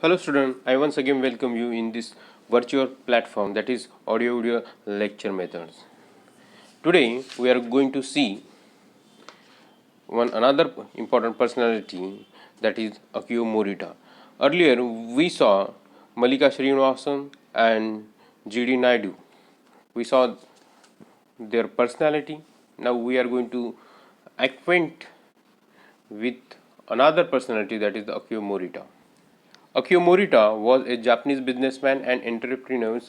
Hello student, I once again welcome you in this virtual platform that is audio video lecture methods. Today we are going to see one another important personality that is Akio Morita. Earlier we saw Malika Srinivasan and GD Naidu. We saw their personality. Now we are going to acquaint with another personality that is Akio Morita. Akio Morita was a Japanese businessman and entrepreneur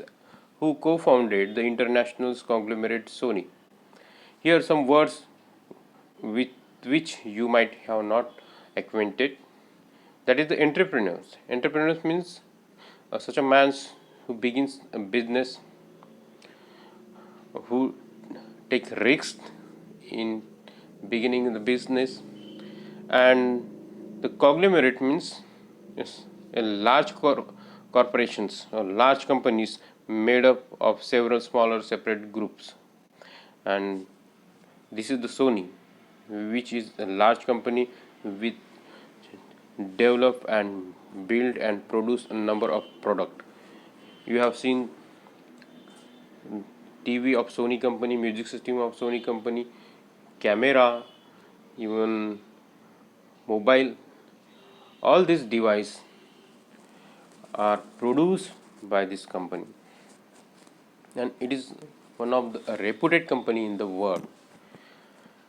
who co-founded the international conglomerate Sony. Here are some words with which you might have not acquainted. That is the entrepreneurs. Entrepreneurs means such a man who begins a business, who take risks in beginning the business, and the conglomerate means yes, a large corporations or large companies made up of several smaller separate groups. And this is the Sony, which is a large company with develop and build and produce a number of product. You have seen TV of Sony company, music system of Sony company, camera, even mobile. All these devices are produced by this company, and it is one of the reputed company in the world.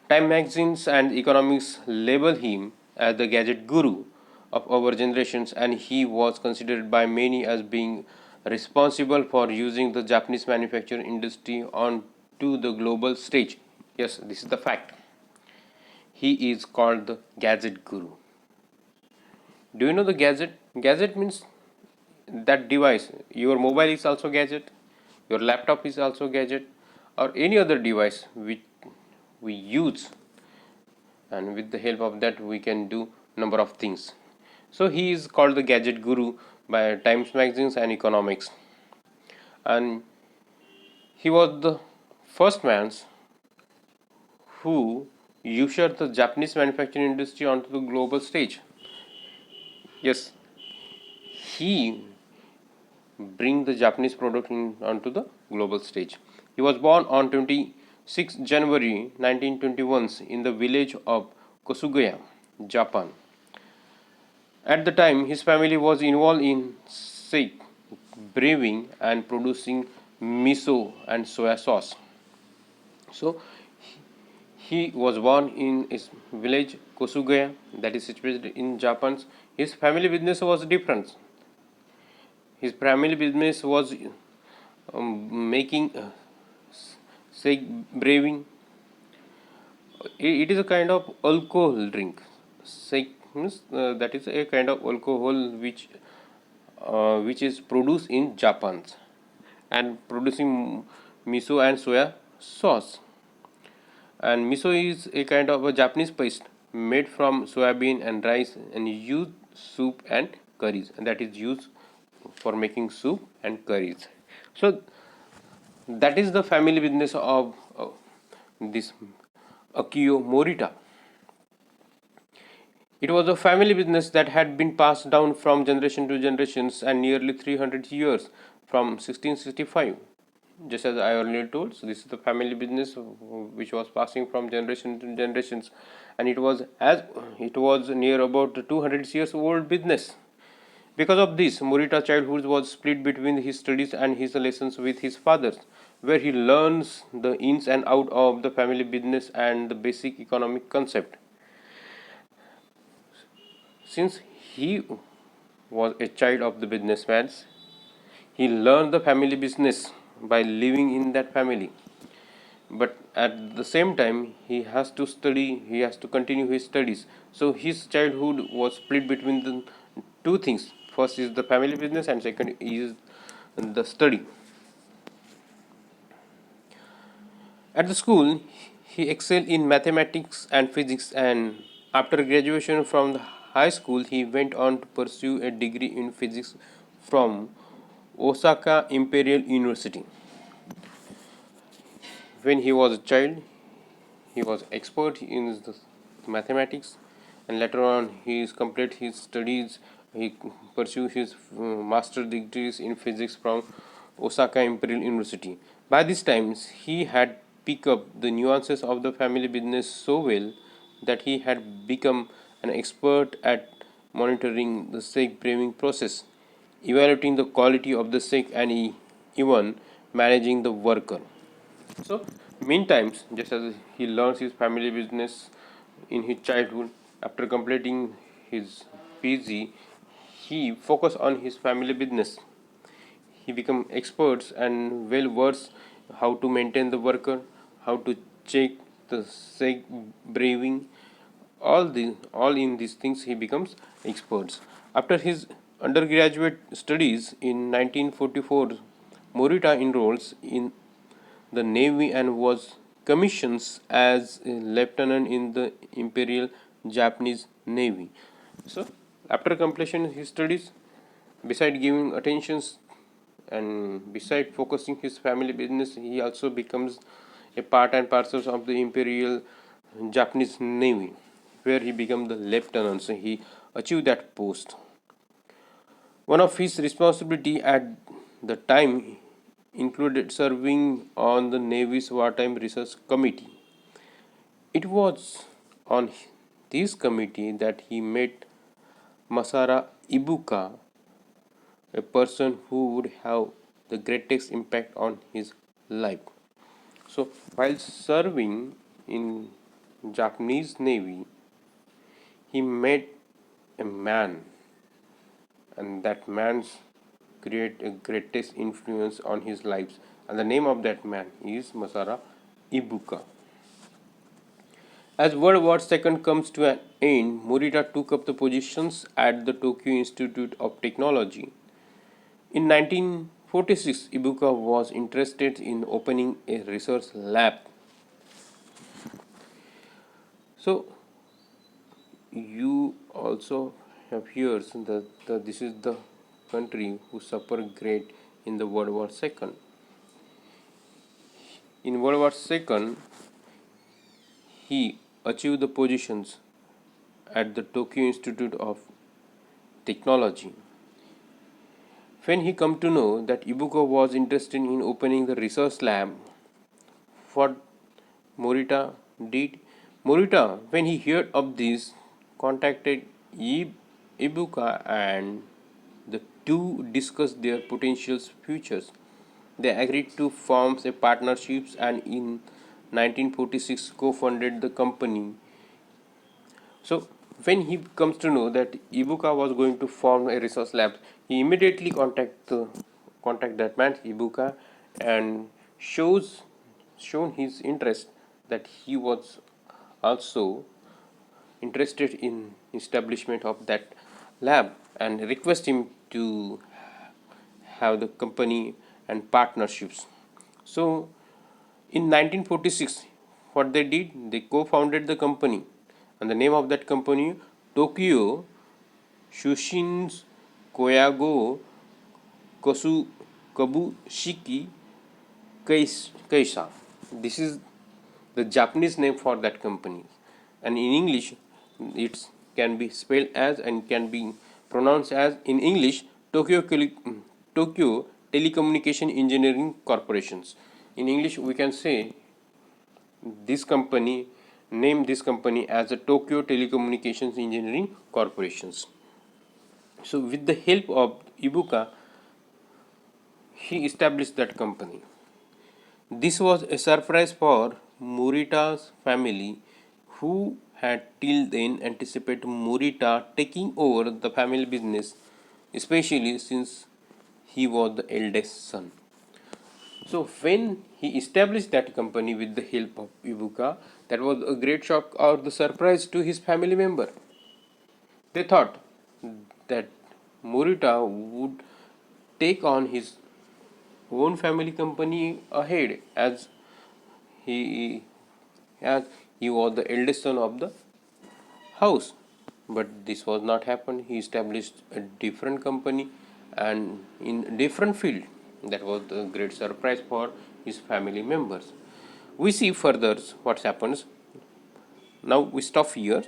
Time magazines and economics label him as the gadget guru of our generations, and he was considered by many as being responsible for using the Japanese manufacturing industry onto the global stage. Yes, this is the fact. He is called the gadget guru. Do you know the gadget? Gadget means that device. Your mobile is also gadget, your laptop is also gadget, or any other device which we use, and with the help of that we can do number of things. So he is called the gadget guru by Times magazines and economics, and he was the first man who ushered the Japanese manufacturing industry onto the global stage. Yes, he bring the Japanese product onto the global stage. He was born on 26 January 1921 in the village of Kosugoya, Japan. At the time, his family was involved in sake brewing and producing miso and soya sauce. So he was born in his village Kosugoya, that is situated in Japan. His family business was different. His primary business was making say brewing. It is a kind of alcohol drink. Say means that is a kind of alcohol which is produced in Japan and producing miso and soya sauce. And miso is a kind of a Japanese paste made from soybean and rice and used soup and curries, and that is used for making soup and curries. So that is the family business of this Akio Morita. It was a family business that had been passed down from generation to generations and nearly 300 years from 1665. Just as I earlier told, so this is the family business which was passing from generation to generations, and it was near about 200 years old business. Because of this, Morita's childhood was split between his studies and his lessons with his father, where he learns the ins and out of the family business and the basic economic concept. Since he was a child of the businessman, he learned the family business by living in that family. But at the same time, he has to study, he has to continue his studies. So his childhood was split between the two things. First is the family business, and second is the study. At the school, he excelled in mathematics and physics, and after graduation from the high school, he went on to pursue a degree in physics from Osaka Imperial University. When he was a child, he was expert in the mathematics, and later on he completed his studies He pursued his master degrees in physics from Osaka Imperial University. By this time, he had picked up the nuances of the family business so well that he had become an expert at monitoring the steak brewing process, evaluating the quality of the steak, and even managing the worker. So, meantime, just as he learns his family business in his childhood, after completing his PG, he focused on his family business. He become experts and well versed how to maintain the worker, how to check the seg brewing, all in these things he becomes experts. After his undergraduate studies in 1944, Morita enrolls in the Navy and was commissioned as a lieutenant in the Imperial Japanese Navy. So, after completion of his studies, beside giving attentions and beside focusing his family business, he also becomes a part and parcel of the Imperial Japanese Navy, where he became the lieutenant. So he achieved that post. One of his responsibility at the time included serving on the Navy's Wartime Research Committee. It was on this committee that he met Masara Ibuka, a person who would have the greatest impact on his life. So, while serving in Japanese Navy, he met a man, and that man's create a greatest influence on his lives. And the name of that man is Masara Ibuka. As World War II comes to an end, Morita took up the positions at the Tokyo Institute of Technology. In 1946, Ibuka was interested in opening a research lab. So, you also have heard that this is the country who suffered great in the World War II. In World War II, he achieved the positions at the Tokyo Institute of Technology. When he come to know that Ibuka was interested in opening the research lab, what Morita did? Morita, when he heard of this, contacted Ibuka and the two discussed their potential futures. They agreed to form a partnership and in 1946 co-founded the company. So when he comes to know that Ibuka was going to form a research lab, he immediately contact that man Ibuka and shown his interest that he was also interested in establishment of that lab and request him to have the company and partnerships. So in 1946, what they did, they co-founded the company, and the name of that company Tokyo Shushin's Koyago Kosu Kabushiki Keisa. This is the Japanese name for that company, and in English, it can be spelled as and can be pronounced as in English Tokyo Telecommunication Engineering Corporations. In English, we can say this company name this company as the Tokyo Telecommunications Engineering Corporations. So, with the help of Ibuka, he established that company. This was a surprise for Morita's family, who had till then anticipated Morita taking over the family business, especially since he was the eldest son. So when he established that company with the help of Ibuka, that was a great shock or the surprise to his family member. They thought that Morita would take on his own family company ahead he as he was the eldest son of the house. But this was not happened. He established a different company and in different field. That was the great surprise for his family members. We see further what happens. Now we stop here.